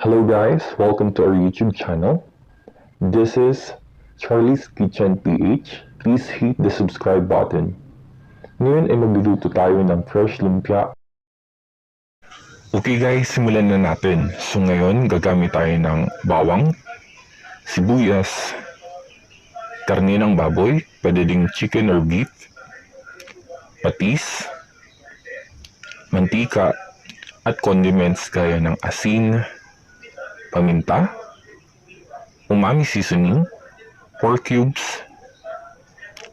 Hello guys, welcome to our YouTube channel. This is Charlie's Kitchen PH. Please hit the subscribe button. Ngayon ay magluluto tayo ng fresh lumpia. Okay guys, simulan na natin. So ngayon, gagamit tayo ng bawang, sibuyas, karne ng baboy, pwede ding chicken or beef, patis, mantika, at condiments gaya ng asin, paminta, umami seasoning, pork cubes,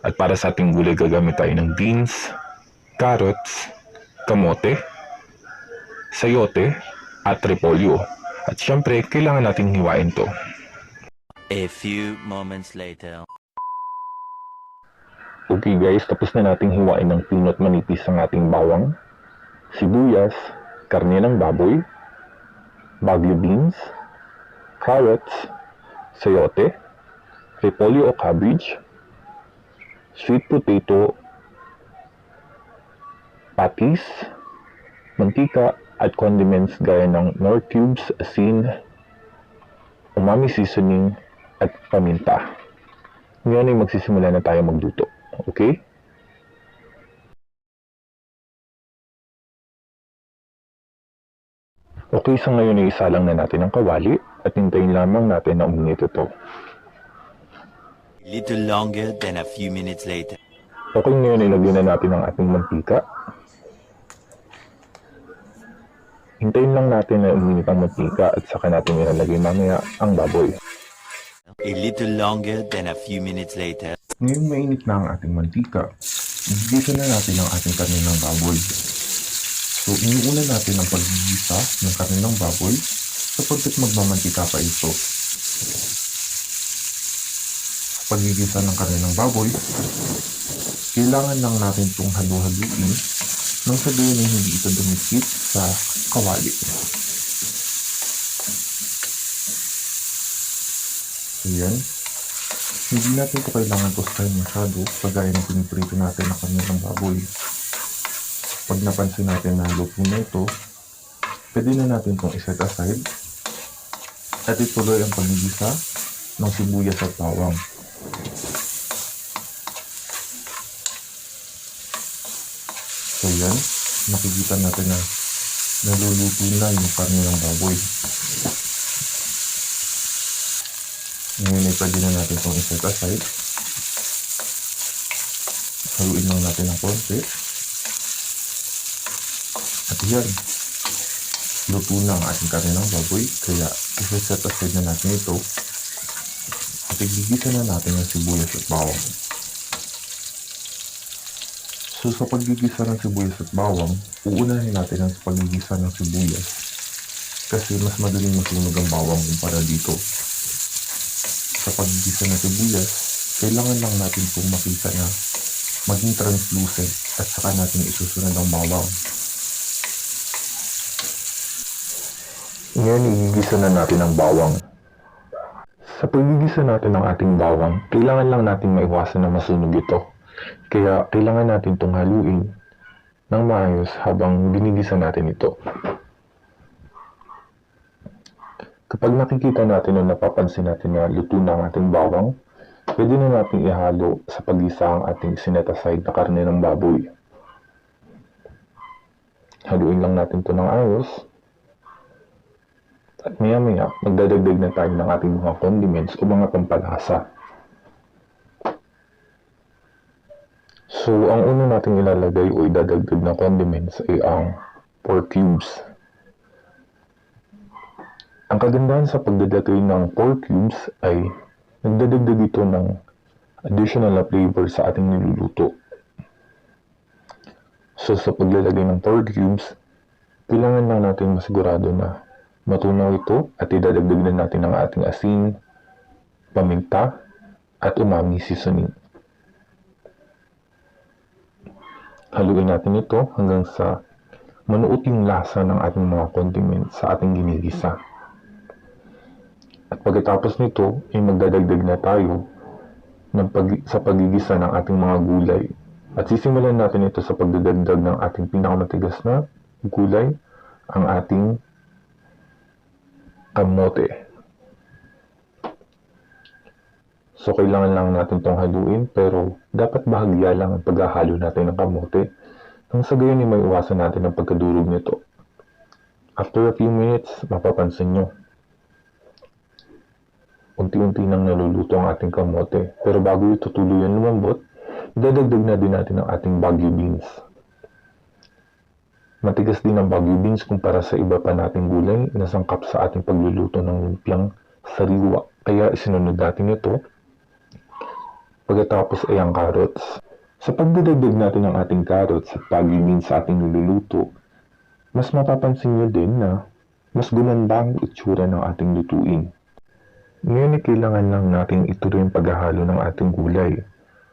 at para sa ating gulay gagamit tayo ng beans, carrots, kamote, sayote, at repolyo. At syempre, kailangan nating hiwain to. A few moments later. Okay guys, tapos na nating hiwain ng pinot manipis ang ating bawang, sibuyas, karne ng baboy, baguio beans, carrots, sayote, repolyo o cabbage, sweet potato, patis, mantika, at condiments gaya ng nor cubes, asin, umami seasoning, at paminta. Ngayon ay magsisimula na tayo magluto. Okay? Okay, so ngayon ay isalang na natin ang kawali at hintayin lamang natin na uminit ito. A little longer than a few minutes later. Okay, ngayon ilagyan na natin ang ating mantika. Hintayin lang natin na uminit ang mantika at saka natin ilalagay mamaya ang baboy. A little longer than a few minutes later. Ngayon mainit na ang ating mantika. Igisa na natin ang ating karne ng baboy. So, iniuna natin ang paggigisa ng karne ng baboy sapagkat magmamantika pa ito. Sa paggigisa ng karne ng baboy, kailangan lang natin itong halu-haluin nang sa gayon ay hindi ito dumikit sa kawali. So, yan. Hindi natin ito kailangan tostahin masyado kagaya ng piniprito natin ang karne ng baboy. Pag napansin natin na luto na ito, pwede na natin itong iset aside at ituloy ang paggigisa ng sibuyas at bawang. So yan, makikita natin na naluluto na yung karne ng baboy. Ngayon ay pwede na natin itong iset aside. Haluin lang natin ng konti. At yan, luto na ang ating karne ng baboy, kaya isa-set aside na natin ito at igigisa na natin ang sibuyas at bawang. So sa paggigisa ng sibuyas at bawang, uunahin natin ang paggigisa ng sibuyas kasi mas madaling masunog ang bawang kumpara dito. Sa paggigisa ng sibuyas, kailangan lang natin itong makita na maging translucent at saka natin isusunod ang bawang. Ngayon, igigisa na natin ang bawang. Sa paggigisa natin ng ating bawang, kailangan lang natin maiwasan na masunog ito. Kaya, kailangan natin itong haluin ng maayos habang binigisa natin ito. Kapag nakikita natin o napapansin natin na luto na ang ating bawang, pwede na natin ihalo sa paggisa ang ating sinet aside na karne ng baboy. Haluin lang natin ito ng ayos. At maya-maya, magdadagdag na tayo ng ating mga condiments o mga pampalasa. So, ang una nating ilalagay o idadagdag na condiments ay ang pork cubes. Ang kagandahan sa pagdadagdag ng pork cubes ay nagdadagdag ito ng additional na flavor sa ating niluluto. So, sa paglalagay ng pork cubes, kailangan lang natin masigurado na matunaw ito at idadagdag na natin ang ating asin, paminta, at umami seasoning. Haluin natin ito hanggang sa manuot yung lasa ng ating mga condiments sa ating ginigisa. At pagkatapos nito, ay magdadagdag na tayo sa pagigisa ng ating mga gulay. At sisimulan natin ito sa pagdadagdag ng ating pinakamatigas na gulay, ang ating kamote. So, kailangan lang natin itong haluin, pero dapat bahagya lang ang paghahalo natin ng kamote nang sa gayon ay may iwasan natin ang pagkadurog nito. After a few minutes, mapapansin nyo, unti-unti nang naluluto ang ating kamote. Pero bago ito tuluyan lumambot, dadagdag na din natin ang ating Baguio beans. Matigas din ang Baguio beans kumpara sa iba pa nating gulay na sangkap sa ating pagluluto ng lumpiang sariwa. Kaya isinunod natin ito. Pagkatapos ay ang carrots. Sa pagdadagdag natin ng ating carrots at Baguio beans sa ating niluluto, mas mapapansin nyo din na mas gumanda ang itsura ng ating lutuin. Ngayon ay kailangan lang nating ituloy ang paghahalo ng ating gulay.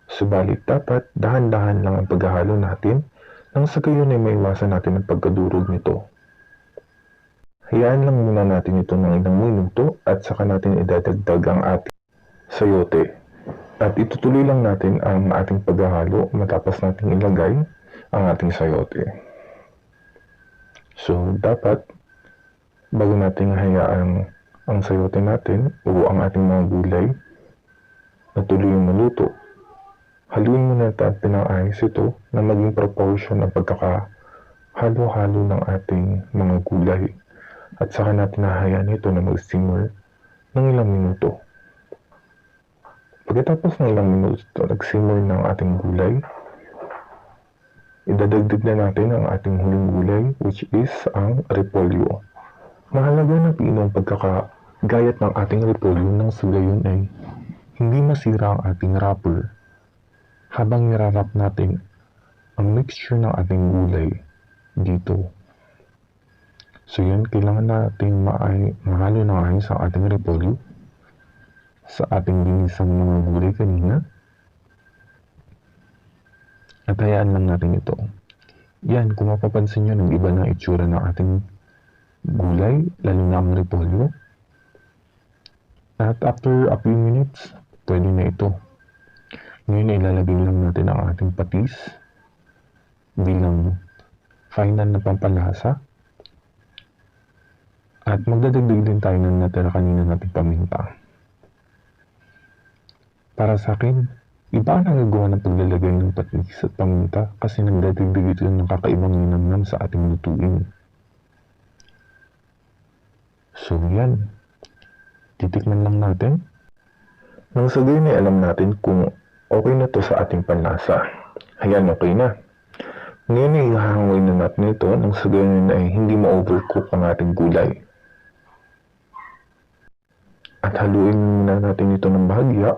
Subalit dapat dahan-dahan lang ang paghahalo natin nang sa gayon ay maiwasan natin ang pagkadurog nito. Hayaan lang muna natin ito ng ilang minuto at saka natin idadagdag ang ating sayote. At itutuloy lang natin ang ating paghahalo matapos natin ilagay ang ating sayote. So, dapat bago natin hayaan ang sayote natin o ang ating mga gulay na tuluyang maluto, haluin muna natin ng ayos ito na maging proportion ang pagkakahalo-halo ng ating mga gulay. At saka natin hahayaan ito na mag-simmer ng ilang minuto. Pagkatapos ng ilang minuto nag-simmer ng ating gulay, idadagdag na natin ang ating huling gulay, which is ang repolyo. Mahalaga na pinong pagkakagayat ng ating repolyo nang sa gayon ay hindi masira ang ating wrapper habang nirarap natin ang mixture ng ating gulay dito. So yun, kailangan natin mahalo ng ayos ang ating repolyo sa ating ginisang mga gulay kanina. At hayaan lang natin ito. Yan, kung mapapansin nyo, nag-iba na itsura ng ating gulay, lalo na ang repolyo. At after a few minutes, pwede na ito. Ngayon, ilalagay lang natin ang ating patis bilang final na pampalasa. At magdadagdag din tayo ng natira kanina nating paminta. Para sa akin, iba ang nagagawa ng paglalagay ng patis at paminta kasi nagdadagdag ito ng kakaibang ninamnam sa ating lutuin. So yan, titikman lang natin. Nang sa gayon ay alam natin kung okay na to sa ating panlasa. Ayan, okay na. Ngayon ay ihahangoy na natin ito nang sa gayon ay hindi ma-overcook ang ating gulay. At haluin muna natin ito ng bahagya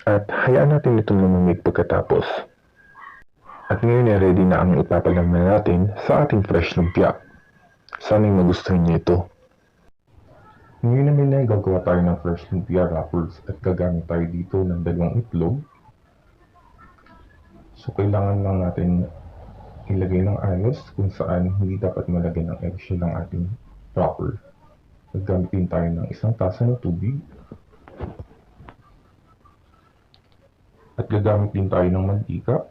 at hayaan natin ito lumamig pagkatapos. At ngayon ay ready na ang ipapalaman natin sa ating fresh lumpia. Sana'y magustuhan niyo ito. Ngayon naman ay gagawa tayo ng fresh lumpia wrappers at gagamit tayo dito ng 2 itlog. So kailangan lang natin ilagay ng ayos kung saan hindi dapat malagay ng eggshell ang ating wrapper. Naggamit din tayo ng 1 tasa ng tubig. At gagamit din tayo ng mantika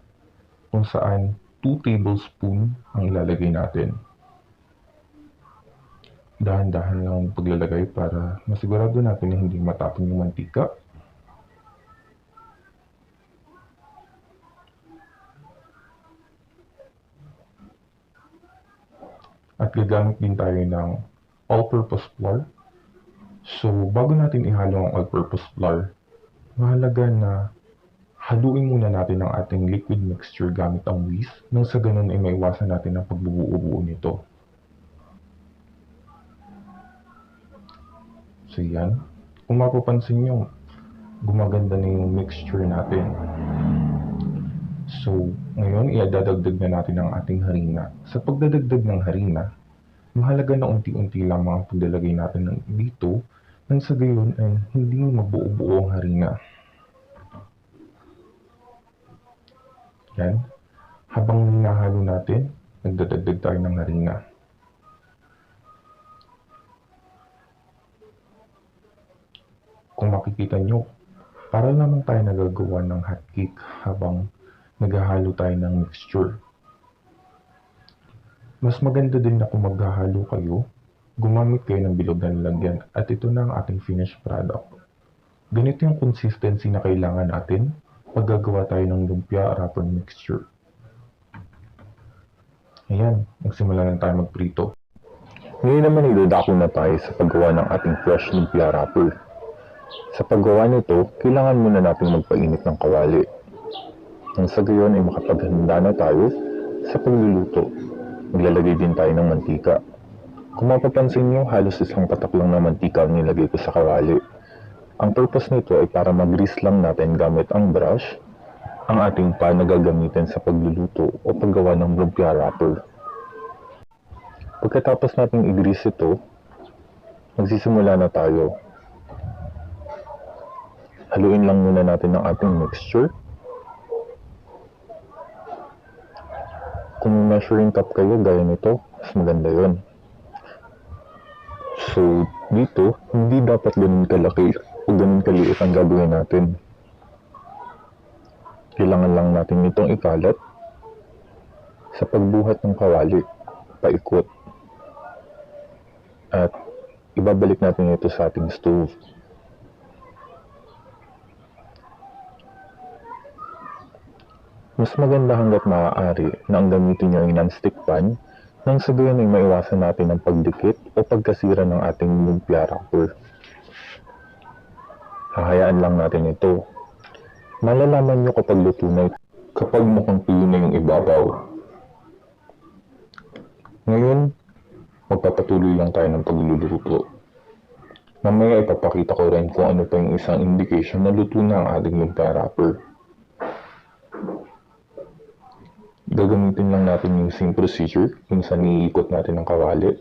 kung saan 2 tablespoon ang ilalagay natin. Dahan-dahan lang ang paglalagay para masigurado natin na hindi matapon yung mantika. At gagamit din tayo ng all-purpose flour. So, bago natin ihalo ang all-purpose flour, mahalaga na haluin muna natin ang ating liquid mixture gamit ang whisk nang sa ganun ay maiwasan natin ang pagbubuo-buo nito. So yan, kung mapapansin nyo, gumaganda na yung mixture natin. So ngayon, iadadagdag na natin ang ating harina. Sa pagdadagdag ng harina, mahalaga na unti-unti lamang ang paglalagay natin dito nang sa gayon ay hindi mabuo-buo ang harina. Yan. Habang hinahalo natin, nagdadagdag tayo ng harina. Kung makikita nyo, para lamang tayo nagagawa ng hot cake habang naghahalo tayo ng mixture. Mas maganda din na kung maghahalo kayo Gumamit kayo ng bilog na lalagyan at ito na ang ating finished product. Ganito yung consistency na kailangan natin pag gagawa tayo ng lumpia wrapper mixture. Ayan, magsimula na tayo magprito. Ngayon naman idadako na tayo sa paggawa ng ating fresh lumpia wrapper. Sa paggawa nito, kailangan muna natin magpainit ng kawali. Nang sa gayon ay makapaghanda na tayo sa pagluluto. Maglalagay din tayo ng mantika. Kung mapapansin nyo, halos isang patak lang na mantika ang nilagay ko sa kawali. Ang purpose nito ay para mag-grease lang natin gamit ang brush ang ating pan na gagamitin sa pagluluto o paggawa ng lumpia wrapper. Pagkatapos nating i-grease ito, magsisimula na tayo. Haluin lang muna natin ang ating mixture. Kung measuring cup kayo gaya nito, mas maganda yon. So, dito, hindi dapat ganun kalaki o ganun kaliit ang gagawin natin. Kailangan lang natin itong ikalat sa pagbuhat ng kawali, paikot. At ibabalik natin ito sa ating stove. Mas maganda hanggat maaari na ang gamitin nyo ay non-stick pan nang sa gayon ay maiwasan natin ang pagdikit o pagkasira ng ating lumpia wrapper. Hahayaan lang natin ito. Malalaman nyo kapag luto na ito, kapag mukhang tuyo na yung ibabaw. Ngayon, magpapatuloy lang tayo ng pagluluto. Mamaya ipapakita ko rin kung ano pa yung isang indication na luto na ang ating lumpia wrapper. Gagamitin lang natin yung same procedure kung saan iikot natin ang kawali.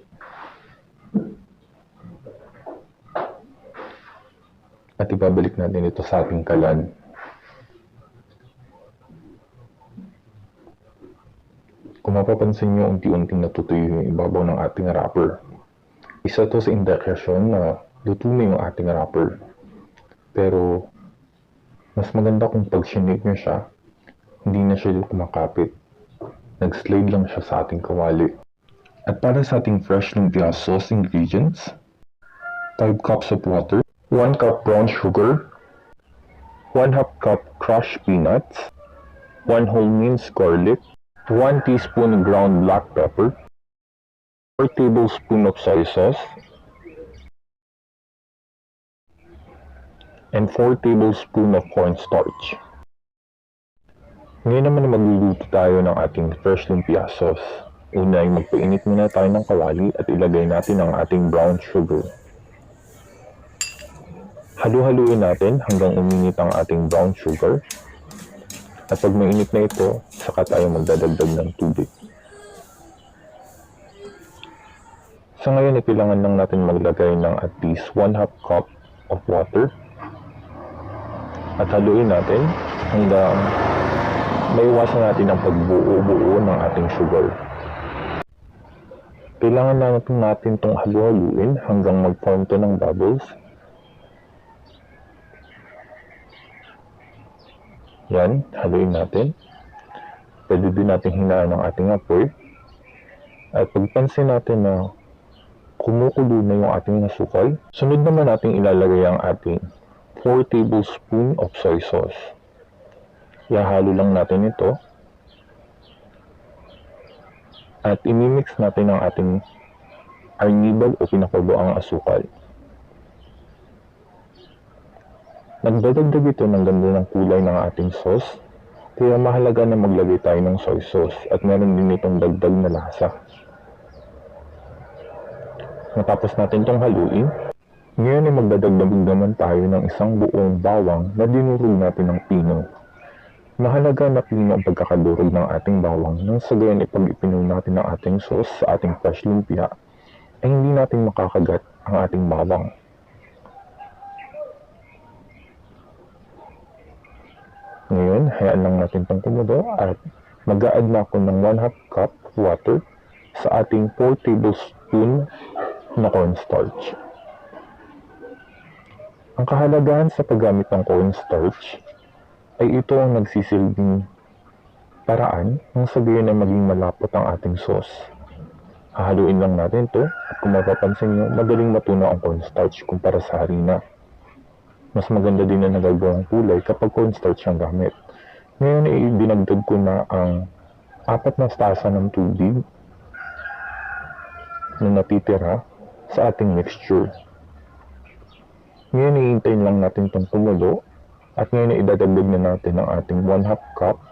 At ibabalik natin ito sa ating kalan. Kung mapapansin nyo, unti-unting natutuyo yung ibabaw ng ating wrapper. Isa to sa indikasyon na luto na yung ating wrapper. Pero, mas maganda kung pag sinake nyo siya, hindi na siya kumakapit. Nag-slide lang siya sa ating kawali. At para sa ating fresh lumpia sauce ingredients, 5 cups of water, 1 cup brown sugar, 1/2 cup crushed peanuts, 1 whole minced garlic, 1 teaspoon ground black pepper, 4 tablespoons of soy sauce, and 4 tablespoons of cornstarch. Ngayon naman magluluto tayo ng ating fresh lumpia sauce. Una ay magpainit muna tayo ng kawali at ilagay natin ang ating brown sugar. Halu-haluin natin hanggang uminit ang ating brown sugar. At pag mainit na ito, saka tayo magdadagdag ng tubig. Sa ngayon, kailangan lang natin maglagay ng at least 1/2 cup of water. At haluin natin hanggang maiwasan natin ang pagbuo-buo ng ating sugar. Kailangan natin itong halu-haluin hanggang mag-form to ng bubbles. Yan, haluin natin. Pwede din natin hinaan ang ating apoy. At pagpansin natin na kumukulo na yung ating asukal, sunod naman natin ilalagay ang ating 4 tablespoons of soy sauce. Ihahalo lang natin ito. At imimix natin ang ating arnibag o pinakuloang asukal. Nagdadagdag ito ng ganda ng kulay ng ating sauce, kaya mahalaga na maglagay tayo ng soy sauce at meron din itong dagdag na lasa. Matapos natin itong haluin, ngayon ay magdadagdag naman tayo ng isang buong bawang na dinurog natin ng pino. Mahalaga na pino ang pagkakadurog ng ating bawang nang sa gayon ipag ipinaw natin ang ating sauce sa ating fresh lumpia ay hindi natin makakagat ang ating bawang. Ngayon, hayaan lang natin itong kumulo at mag-a-add na ako ng 1/2 cup water sa ating 4 tablespoon na cornstarch. Ang kahalagahan sa paggamit ng cornstarch ay ito ang nagsisilbing paraan nang sa gayon ay maging malapot ang ating sauce. Hahaluin lang natin to at kung mapapansin nyo, madaling matunaw ang cornstarch kumpara sa harina. Mas maganda din na nagagawang kulay kapag cornstarch ang gamit. Ngayon ay dinagdag ko na ang 4 na tasa ng tubig na natitira sa ating mixture. Ngayon iintayin lang natin itong tumulo at ngayon ay idadagdag na natin ang ating 1/2 cup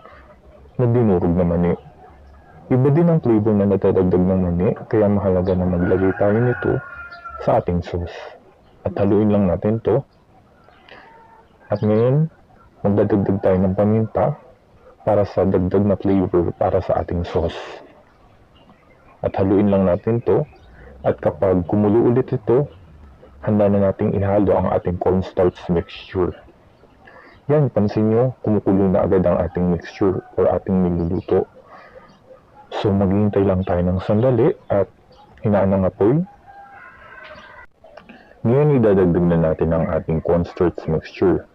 na dinurog na mani. Iba din ang flavor na natadagdag ng mani, kaya mahalaga na maglagay tayo nito sa ating sauce. At haluin lang natin to. At ngayon, magdadagdag tayo ng paminta para sa dagdag na flavor para sa ating sauce. At haluin lang natin to. At kapag kumulo ulit ito, handa na nating ihalo ang ating cornstarch mixture. Yan, pansin nyo, kumukulo na agad ang ating mixture or ating niluluto. So, maghihintay lang tayo ng sandali at hinaan ang apoy. Ngayon, idadagdag na natin ang ating cornstarch mixture.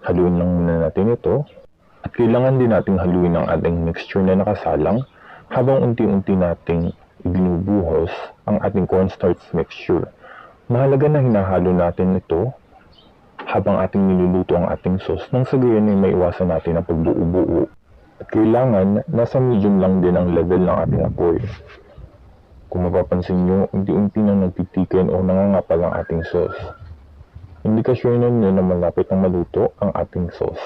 Haluin lang muna natin ito. At kailangan din nating haluin ang ating mixture na nakasalang habang unti-unti nating ibinubuhos ang ating cornstarch mixture. Mahalaga na hinahalo natin ito habang ating niluluto ang ating sauce nang sa gayon ay maiwasan natin ang pagbuo-buo. At kailangan, nasa medium lang din ang level ng ating apoy. Kung mapapansin nyo, unti-unti nang nagtitikin o nangangapal ang ating sauce. Indikasyon nyo na malapit ang maluto ang ating sauce.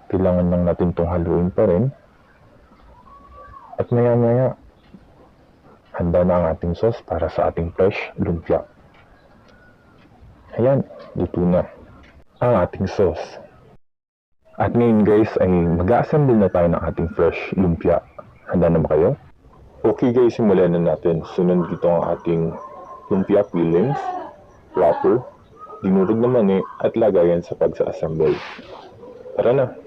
Kailangan lang natin itong haluin pa rin. At maya-maya, handa na ang ating sauce para sa ating fresh lumpia. Ayan, luto na ang ating sauce. At ngayon guys ay mag-assemble na tayo ng ating fresh lumpia. Handa na ba kayo? Okay guys, simulan na natin. Sunod dito ang ating lumpia fillings, wrapper, dinurog na mani at lagayan sa pagsa-assemble. Tara na!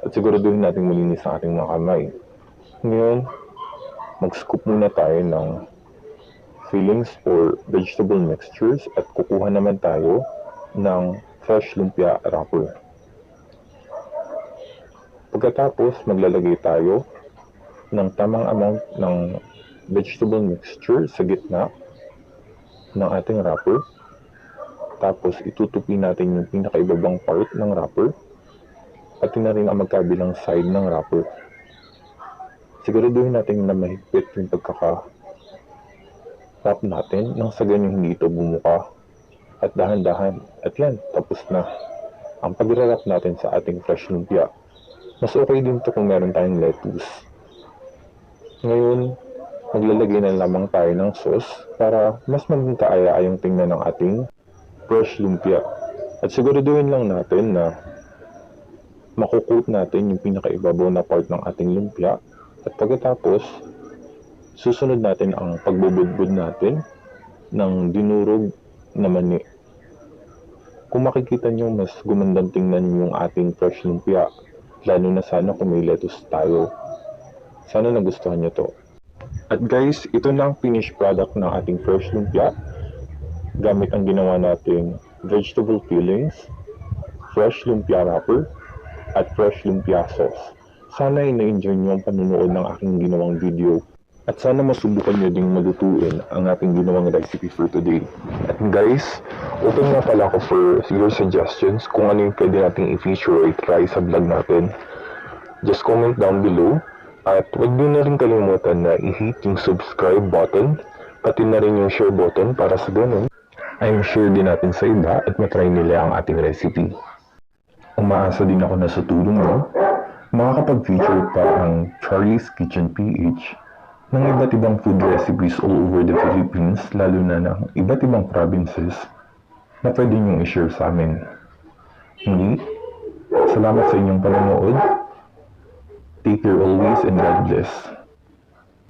At siguraduhin natin malinis ang ating mga kamay. Ngayon, mag-scoop muna tayo ng fillings or vegetable mixtures at kukuha naman tayo ng fresh lumpia wrapper. Pagkatapos, maglalagay tayo ng tamang amount ng vegetable mixture sa gitna ng ating wrapper. Tapos, itutupi natin yung pinakaibabang part ng wrapper at na rin ang magkabilang side ng wrapper. Siguraduhin natin na mahigpit yung pagkaka-wrap natin nang sa ganyan hindi ito bumuka at dahan-dahan. At yan, tapos na ang pag-wrap natin sa ating fresh lumpia. Mas okay din ito kung meron tayong lettuce. Ngayon, maglalagay na lamang tayo ng sauce para mas maging kaaya-ayang tingnan ng ating fresh lumpia. At siguraduhin lang natin na makukot natin yung pinakaibabaw na part ng ating lumpia. At pagkatapos, susunod natin ang pagbubudbud natin ng dinurog na mani. Kung makikita nyo, mas gumandang tingnan yung ating fresh lumpia. Lalo na sana kung may lettuce tayo. Sana nagustuhan nyo to. At guys, ito na ang finished product ng ating fresh lumpia. Gamit ang ginawa nating vegetable fillings, fresh lumpia wrapper, at fresh lumpia sauce. Sana ay na-enjoy nyo ang panunood ng aking ginawang video. At sana masubukan nyo ding malutuin ang ating ginawang recipe for today. At guys, open na pala ako for your suggestions kung ano yung pwede nating i-feature or i-try sa vlog natin. Just comment down below. At huwag nyo na rin kalimutan na i-hit yung subscribe button, pati na rin yung share button para sa ganun ay share din natin sa iba at matry nila ang ating recipe. Umaasa din ako na sa tulong mo, makakapag-feature pa ang Charlie's Kitchen PH ng iba't ibang food recipes all over the Philippines, lalo na ng iba't ibang provinces na pwede niyong i-share sa amin. Muli, salamat sa inyong panonood. Take care always and God bless.